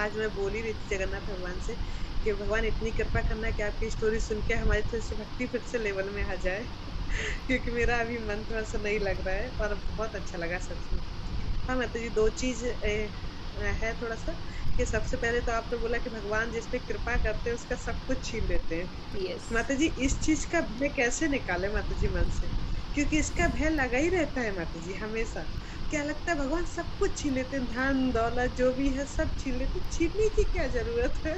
आज मैं बोल ही रही थी जगन्नाथ भगवान से कि भगवान इतनी कृपा करना कि आपकी स्टोरी सुन के हमारी थोड़ी-सी भक्ति फिर से लेवल में आ जाए क्योंकि मेरा अभी मन थोड़ा-सा नहीं लग रहा है और बहुत अच्छा लगा सच में। हाँ, माताजी 2 चीज़ है थोड़ा-सा कि सबसे पहले तो आपने बोला कि भगवान जिस पे कृपा करते हैं उसका सब कुछ छीन लेते हैं। यस। माताजी इस चीज़ का भय कैसे निकालें माताजी मन से? क्योंकि इसका भय लगा ही रहता है माताजी हमेशा। क्या लगता है भगवान सब कुछ छीन लेते हैं, धन, दौलत जो भी है सब छीन लेते हैं, छीनने की क्या ज़रूरत है?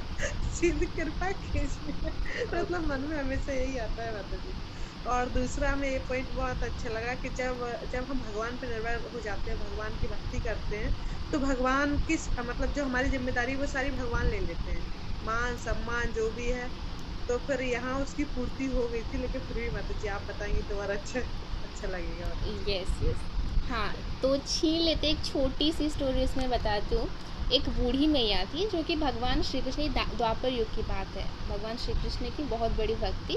सीधी कृपा कीजिए मतलब मन में हमेशा यही आता है माताजी। और दूसरा हमें ये पॉइंट बहुत अच्छा लगा कि जब हम भगवान पे निर्भर हो जाते हैं, भगवान की भक्ति करते हैं, तो भगवान मतलब जो हमारी ज़िम्मेदारी वो सारी भगवान ले लेते हैं। मान-सम्मान जो भी है, तो फिर यहाँ उसकी पूर्ति हो गई थी लेकिन फिर भी माताजी आप बताएँगी तो और अच्छा अच्छा लगेगा माताजी। Yes, yes. हाँ, तो छीन लेते, एक छोटी सी स्टोरी उसमें बताती हूँ। एक बूढ़ी मैया थी जो कि भगवान श्री कृष्ण की द्वापर युग की बात है। भगवान श्री कृष्ण की बहुत बड़ी भक्ति,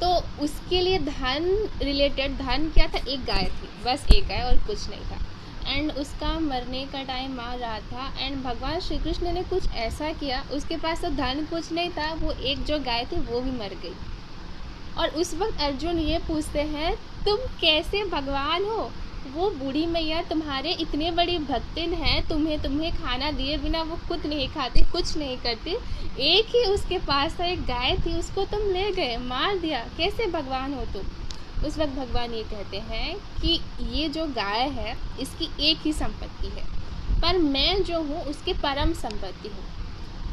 तो उसके लिए धन रिलेटेड, धन क्या था, एक गाय थी, बस एक गाय और कुछ नहीं था। एंड उसका मरने का टाइम आ रहा था एंड भगवान श्री कृष्ण ने कुछ ऐसा किया, उसके पास तो धन कुछ नहीं था, वो एक जो गाय थी वो भी मर गई। और उस वक्त अर्जुन ये पूछते हैं, तुम कैसे भगवान हो? वो बूढ़ी मैया तुम्हारे इतने बड़ी भक्तिन है, तुम्हें खाना दिए बिना वो खुद नहीं खाती, कुछ नहीं करती। एक ही उसके पास था, एक गाय थी, उसको तुम ले गए, मार दिया, कैसे भगवान हो तुम? उस वक्त भगवान ये कहते हैं कि ये जो गाय है इसकी एक ही संपत्ति है, पर मैं जो हूँ उसके परम संपत्ति हूँ,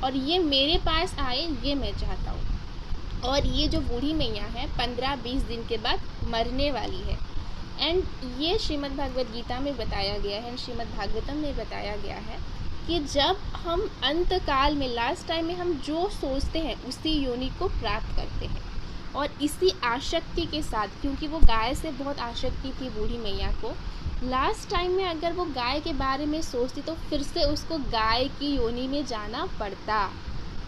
और ये मेरे पास आए ये मैं चाहता हूँ। और ये जो बूढ़ी मैया है 15-20 दिन के बाद मरने वाली है। एंड ये श्रीमद् भागवत गीता में बताया गया है, श्रीमद् भागवतम में बताया गया है कि जब हम अंत काल में, लास्ट टाइम में, हम जो सोचते हैं उसी योनि को प्राप्त करते हैं। और इसी आसक्ति के साथ, क्योंकि वो गाय से बहुत आसक्ति थी बूढ़ी मैया को, लास्ट टाइम में अगर वो गाय के बारे में सोचती तो फिर से उसको गाय की योनि में जाना पड़ता।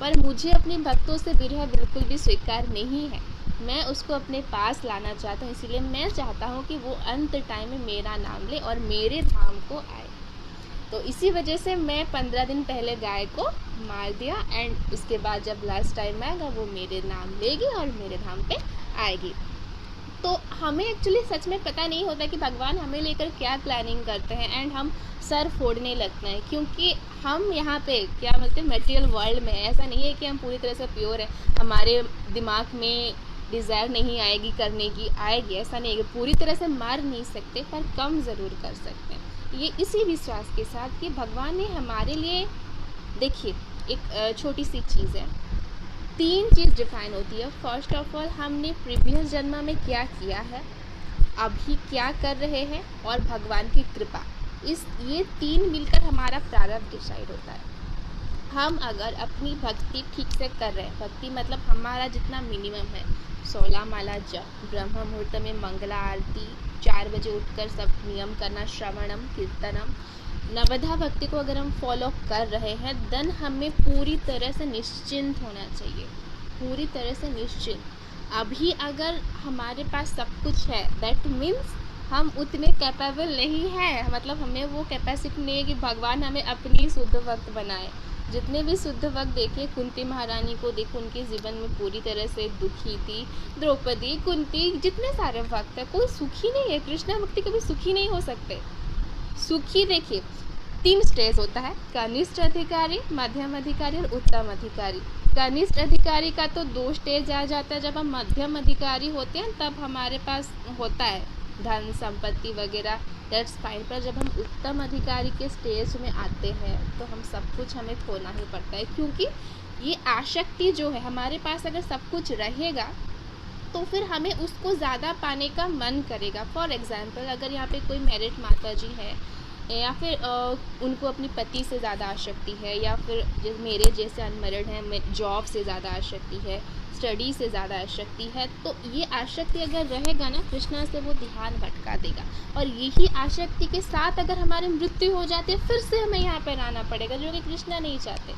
पर मुझे अपने भक्तों से विरह बिल्कुल भी स्वीकार नहीं है, मैं उसको अपने पास लाना चाहता हूँ, इसीलिए मैं चाहता हूँ कि वो अंत टाइम में मेरा नाम ले और मेरे धाम को आए। तो इसी वजह से मैं 15 दिन पहले गाय को मार दिया एंड उसके बाद जब लास्ट टाइम आएगा वो मेरे नाम लेगी और मेरे धाम पे आएगी। तो हमें एक्चुअली सच में पता नहीं होता कि भगवान हमें लेकर क्या प्लानिंग करते हैं एंड हम सर फोड़ने लगते हैं, क्योंकि हम यहाँ पे क्या बोलते हैं, मटेरियल वर्ल्ड में ऐसा नहीं है कि हम पूरी तरह से प्योर है, हमारे दिमाग में डिज़ायर नहीं आएगी करने की, आएगी, ऐसा नहीं है, पूरी तरह से मार नहीं सकते पर कम ज़रूर कर सकते हैं। ये इसी विश्वास के साथ कि भगवान ने हमारे लिए, देखिए एक छोटी सी चीज़ है, 3 चीज़ डिफाइन होती है। फर्स्ट ऑफ ऑल हमने प्रीवियस जन्म में क्या किया है, अभी क्या कर रहे हैं, और भगवान की कृपा, ये 3 मिलकर हमारा प्रारब्ध डिसाइड होता है। हम अगर अपनी भक्ति ठीक से कर रहे हैं, भक्ति मतलब हमारा जितना मिनिमम है, 16 माला जप, ब्रह्म मुहूर्त में मंगला आरती, 4 बजे उठकर सब नियम करना, श्रवणम कीर्तनम, नवधा भक्ति को अगर हम फॉलो कर रहे हैं, देन हमें पूरी तरह से निश्चिंत होना चाहिए, पूरी तरह से निश्चिंत। अभी अगर हमारे पास सब कुछ है, दैट मीन्स हम उतने कैपेबल नहीं हैं, मतलब हमें वो कैपेसिटी नहीं है कि भगवान हमें अपनी शुद्ध भक्त बनाए। जितने भी शुद्ध भक्त देखिए, कुंती महारानी को देखो, उनके जीवन में पूरी तरह से दुखी थी, द्रौपदी, कुंती, जितने सारे भक्त है, कोई सुखी नहीं है। कृष्णा भक्ति कभी सुखी नहीं हो सकते। सुखी देखिए 3 स्टेज होता है, कनिष्ठ अधिकारी, मध्यम अधिकारी और उत्तम अधिकारी। कनिष्ठ अधिकारी का तो 2 स्टेज आ जाता है, जब हम मध्यम अधिकारी होते हैं तब हमारे पास होता है धन संपत्ति वगैरह, दैट्स फाइन। पर जब हम उत्तम अधिकारी के स्टेज में आते हैं तो हम सब कुछ हमें खोना ही पड़ता है, क्योंकि ये आसक्ति जो है, हमारे पास अगर सब कुछ रहेगा तो फिर हमें उसको ज़्यादा पाने का मन करेगा। फॉर एग्ज़ाम्पल, अगर यहाँ पे कोई मैरिड माता जी है, या फिर उनको अपनी पति से ज़्यादा आसक्ति है, या फिर मेरे जैसे अनमैरिड हैं, जॉब से ज़्यादा आसक्ति है, स्टडी से ज़्यादा आसक्ति है, तो ये आसक्ति अगर रहेगा ना, कृष्णा से वो ध्यान भटका देगा। और यही आसक्ति के साथ अगर हमारी मृत्यु हो जाती है, फिर से हमें यहाँ पर आना पड़ेगा, जो कि कृष्णा नहीं चाहते।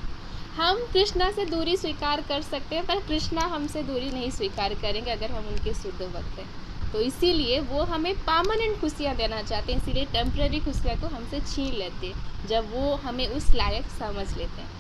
हम कृष्णा से दूरी स्वीकार कर सकते हैं, पर कृष्णा हमसे दूरी नहीं स्वीकार करेंगे अगर हम उनके शुद्ध भक्त हैं। तो इसीलिए वो हमें परमानेंट खुशियाँ देना चाहते हैं, इसीलिए टेम्पररी खुशियाँ को हमसे छीन लेते हैं जब वो हमें उस लायक समझ लेते हैं।